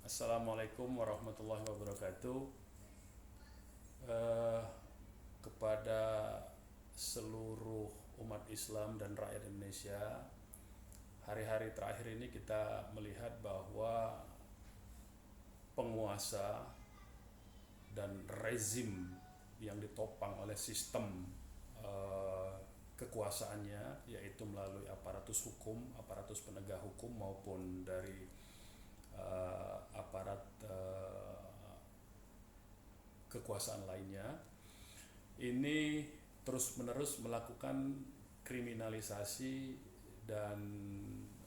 Assalamualaikum warahmatullahi wabarakatuh. Eh, Kepada seluruh umat Islam dan rakyat Indonesia, hari-hari terakhir ini kita melihat bahwa penguasa dan rezim yang ditopang oleh sistem eh, kekuasaannya, yaitu melalui aparatus hukum, aparatus penegak hukum maupun dari aparat kekuasaan lainnya, ini terus-menerus melakukan kriminalisasi dan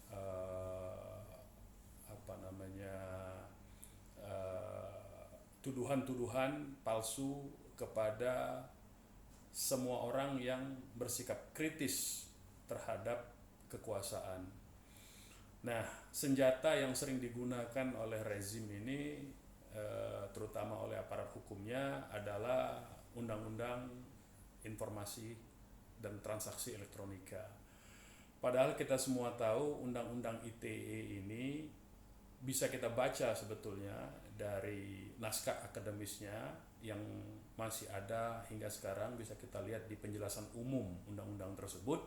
uh, apa namanya tuduhan-tuduhan palsu kepada semua orang yang bersikap kritis terhadap kekuasaan. Nah, senjata yang sering digunakan oleh rezim ini, terutama oleh aparat hukumnya, adalah Undang-Undang Informasi dan Transaksi Elektronika. Padahal kita semua tahu Undang-Undang ITE ini bisa kita baca sebetulnya dari naskah akademisnya yang masih ada hingga sekarang, bisa kita lihat di penjelasan umum undang-undang tersebut,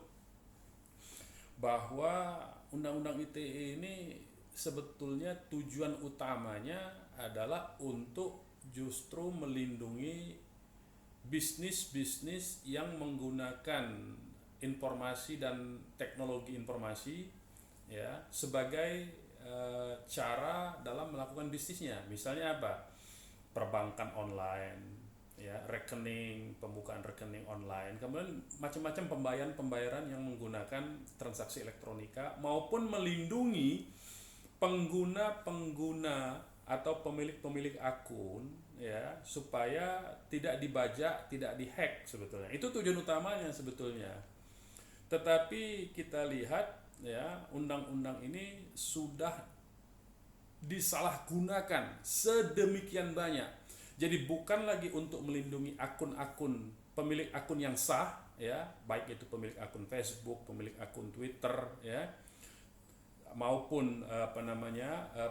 bahwa Undang-Undang ITE ini sebetulnya tujuan utamanya adalah untuk justru melindungi bisnis-bisnis yang menggunakan informasi dan teknologi informasi, ya, sebagai cara dalam melakukan bisnisnya. Misalnya apa? Perbankan online, ya, rekening, pembukaan rekening online, kemudian macam-macam pembayaran yang menggunakan transaksi elektronika, maupun melindungi pengguna-pengguna atau pemilik-pemilik akun, ya, supaya tidak dibajak, tidak dihack sebetulnya. Itu tujuan utamanya sebetulnya. Tetapi kita lihat, ya, undang-undang ini sudah disalahgunakan sedemikian banyak. Jadi bukan lagi untuk melindungi akun-akun pemilik akun yang sah, ya, baik itu pemilik akun Facebook, pemilik akun Twitter, ya, maupun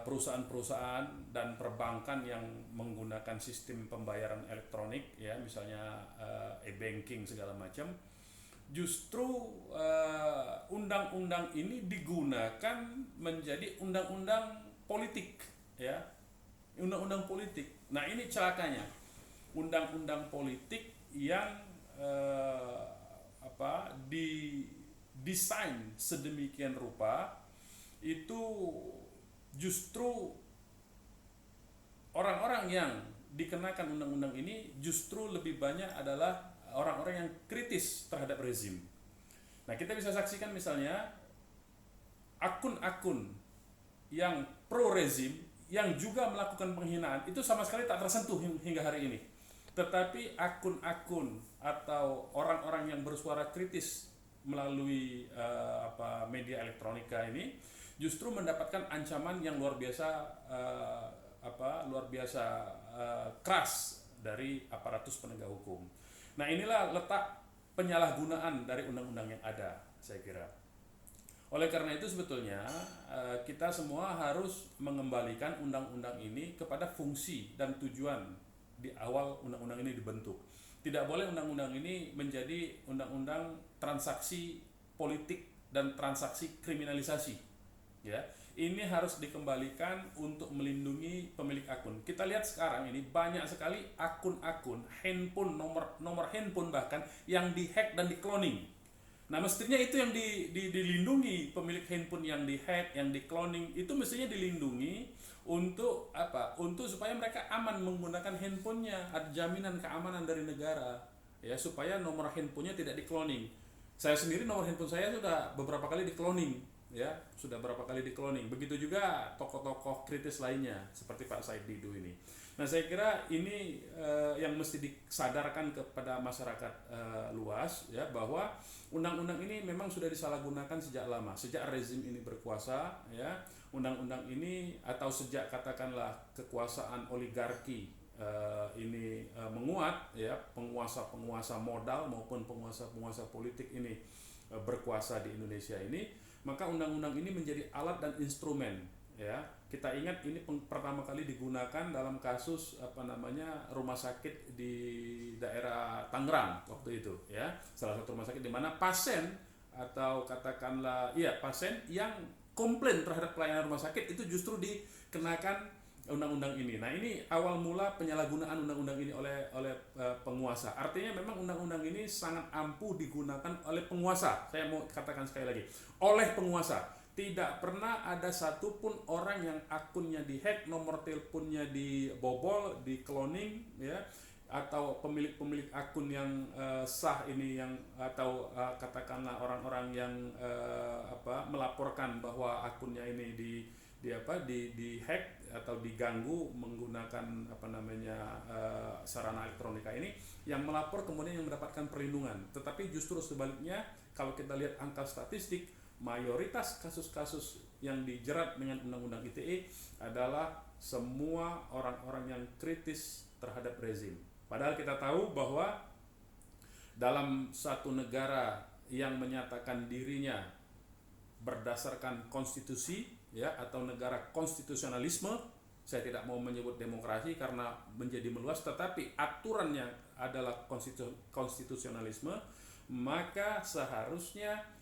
perusahaan-perusahaan dan perbankan yang menggunakan sistem pembayaran elektronik, ya, misalnya e-banking segala macam. Justru undang-undang ini digunakan menjadi undang-undang politik, ya, undang-undang politik. Nah, ini celakanya, undang-undang politik yang didesain sedemikian rupa, itu justru orang-orang yang dikenakan undang-undang ini justru lebih banyak adalah orang-orang yang kritis terhadap rezim. Nah, kita bisa saksikan misalnya akun-akun yang pro rezim yang juga melakukan penghinaan itu sama sekali tak tersentuh hingga hari ini. Tetapi akun-akun atau orang-orang yang bersuara kritis melalui media elektronika ini justru mendapatkan ancaman yang luar biasa keras dari aparatus penegak hukum. Nah, inilah letak penyalahgunaan dari undang-undang yang ada, saya kira. Oleh karena itu sebetulnya kita semua harus mengembalikan undang-undang ini kepada fungsi dan tujuan di awal undang-undang ini dibentuk. Tidak boleh undang-undang ini menjadi undang-undang transaksi politik dan transaksi kriminalisasi, ya. Ini harus dikembalikan untuk melindungi pemilik akun. Kita lihat sekarang ini banyak sekali akun-akun handphone, nomor handphone bahkan yang dihack dan dikloning. Nah, mestinya itu yang dilindungi, pemilik handphone yang dihack, yang dikloning, itu mestinya dilindungi untuk apa? Untuk supaya mereka aman menggunakan handphonenya, ada jaminan keamanan dari negara, ya, supaya nomor handphonenya tidak dikloning. Saya sendiri nomor handphone saya sudah beberapa kali dikloning, ya, sudah beberapa kali dikloning. Begitu juga tokoh-tokoh kritis lainnya seperti Pak Said Didu ini. Nah, saya kira ini yang mesti disadarkan kepada masyarakat luas, ya, bahwa undang-undang ini memang sudah disalahgunakan sejak lama, sejak rezim ini berkuasa, ya. Undang-undang ini atau sejak katakanlah kekuasaan oligarki ini menguat, ya, penguasa-penguasa modal maupun penguasa-penguasa politik ini berkuasa di Indonesia ini, maka undang-undang ini menjadi alat dan instrumen, ya, kita ingat ini pertama kali digunakan dalam kasus rumah sakit di daerah Tangerang waktu itu ya, salah satu rumah sakit di mana pasien atau katakanlah pasien yang komplain terhadap pelayanan rumah sakit itu justru dikenakan undang-undang ini. Nah, ini awal mula penyalahgunaan undang-undang ini oleh penguasa. Artinya memang undang-undang ini sangat ampuh digunakan oleh penguasa. Saya mau katakan sekali lagi, oleh penguasa. Tidak pernah ada satupun orang yang akunnya dihack, nomor teleponnya dibobol, di cloning, ya, atau pemilik akun yang sah ini yang atau katakanlah orang-orang yang melaporkan bahwa akunnya ini di hack atau diganggu menggunakan sarana elektronika ini, yang melapor kemudian yang mendapatkan perlindungan. Tetapi justru sebaliknya, kalau kita lihat angka statistik, mayoritas kasus-kasus yang dijerat dengan undang-undang ITE adalah semua orang-orang yang kritis terhadap rezim. Padahal kita tahu bahwa dalam satu negara yang menyatakan dirinya berdasarkan konstitusi, ya, atau negara konstitusionalisme, saya tidak mau menyebut demokrasi karena menjadi meluas, tetapi aturannya adalah konstitusionalisme, maka seharusnya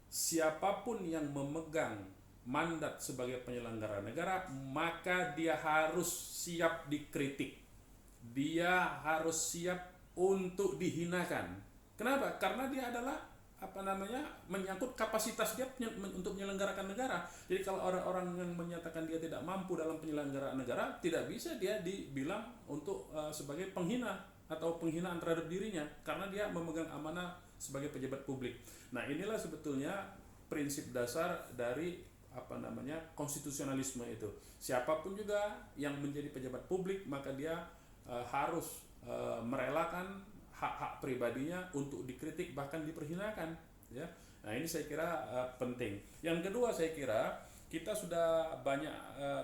siapapun yang memegang mandat sebagai penyelenggara negara, maka dia harus siap dikritik, dia harus siap untuk dihinakan. Kenapa? Karena dia adalah menyangkut kapasitas dia untuk menyelenggarakan negara. Jadi kalau orang-orang yang menyatakan dia tidak mampu dalam penyelenggaraan negara, tidak bisa dia dibilang untuk sebagai penghina atau penghinaan terhadap dirinya, karena dia memegang amanah sebagai pejabat publik. Nah, inilah sebetulnya prinsip dasar dari konstitusionalisme itu. Siapapun juga yang menjadi pejabat publik, maka dia harus merelakan hak-hak pribadinya untuk dikritik, bahkan diperhinakan, ya. Nah, ini saya kira penting. Yang kedua, saya kira kita sudah banyak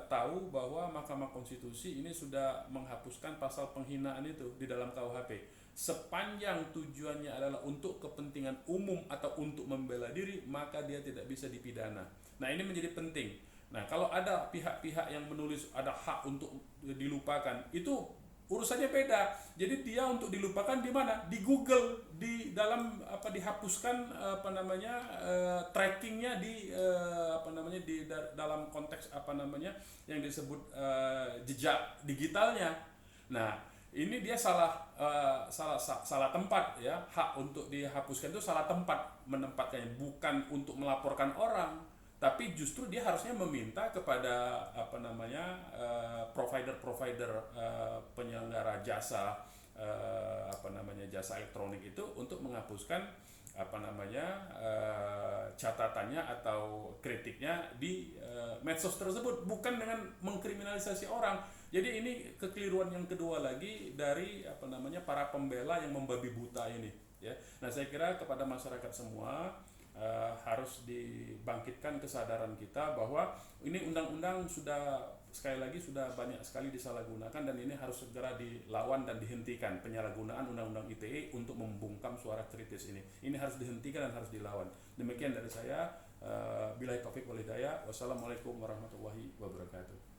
tahu bahwa Mahkamah Konstitusi ini sudah menghapuskan pasal penghinaan itu di dalam KUHP. Sepanjang tujuannya adalah untuk kepentingan umum atau untuk membela diri, maka dia tidak bisa dipidana. Nah, ini menjadi penting. Nah, kalau ada pihak-pihak yang menulis ada hak untuk dilupakan, itu urusannya beda. Jadi dia untuk dilupakan di mana? Di Google, di dalam dihapuskan trackingnya di dalam konteks yang disebut jejak digitalnya. Nah, ini dia salah tempat, ya. Hak untuk dihapuskan itu salah tempat menempatkannya, bukan untuk melaporkan orang, tapi justru dia harusnya meminta kepada provider penyelenggara jasa jasa elektronik itu untuk menghapuskan catatannya atau kritiknya di medsos tersebut, bukan dengan mengkriminalisasi orang. Jadi ini kekeliruan yang kedua lagi dari para pembela yang membabi buta ini, ya. Nah, saya kira kepada masyarakat semua harus dibangkitkan kesadaran kita bahwa ini undang-undang sudah banyak sekali disalahgunakan, dan ini harus segera dilawan dan dihentikan penyalahgunaan undang-undang ITE untuk membungkam suara kritis ini. Ini harus dihentikan dan harus dilawan. Demikian dari saya. Billahi taufik wal hidayah. Wassalamualaikum warahmatullahi wabarakatuh.